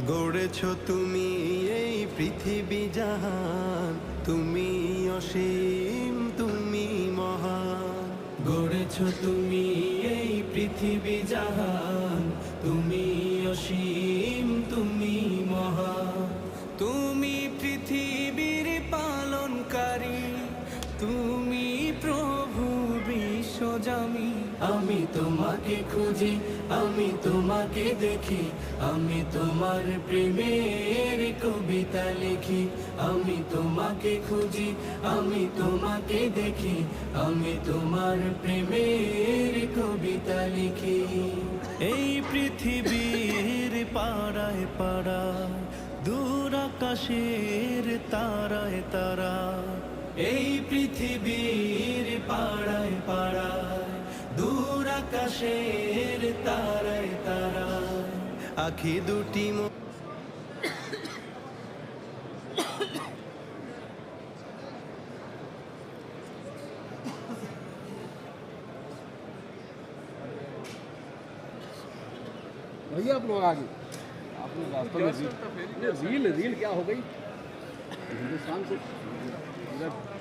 গড়েছ তুমি এই পৃথিবী জাহান, তুমি অসীম তুমি মহান। গড়েছ তুমি এই পৃথিবী জাহান, তুমি অসীম তুমি মহান। তুমি পৃথিবীর পালনকারী, তুমি প্রভু বিশ্বজামি। আমি তোমাকে খুঁজি, আমি তোমাকে দেখি, আমি তোমার প্রেমের কবিতা লিখি। আমি তোমাকে খুঁজি, আমি তোমাকে দেখি, আমি তোমার প্রেমের কবিতা লিখি। এই পৃথিবীর পাড়ায় পাড়ায়, দূর আকাশের তারায় তারা। এই পৃথিবীর পাড়ায় পাড়ায়, দূর আকাশের তারায় তারা। আখি দুটি भैया आप लोग आगे, आपने रास्ते में रील रील क्या हो गई हिंदुस्तान से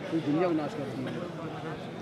पूरी दुनिया को नाश कर दी है।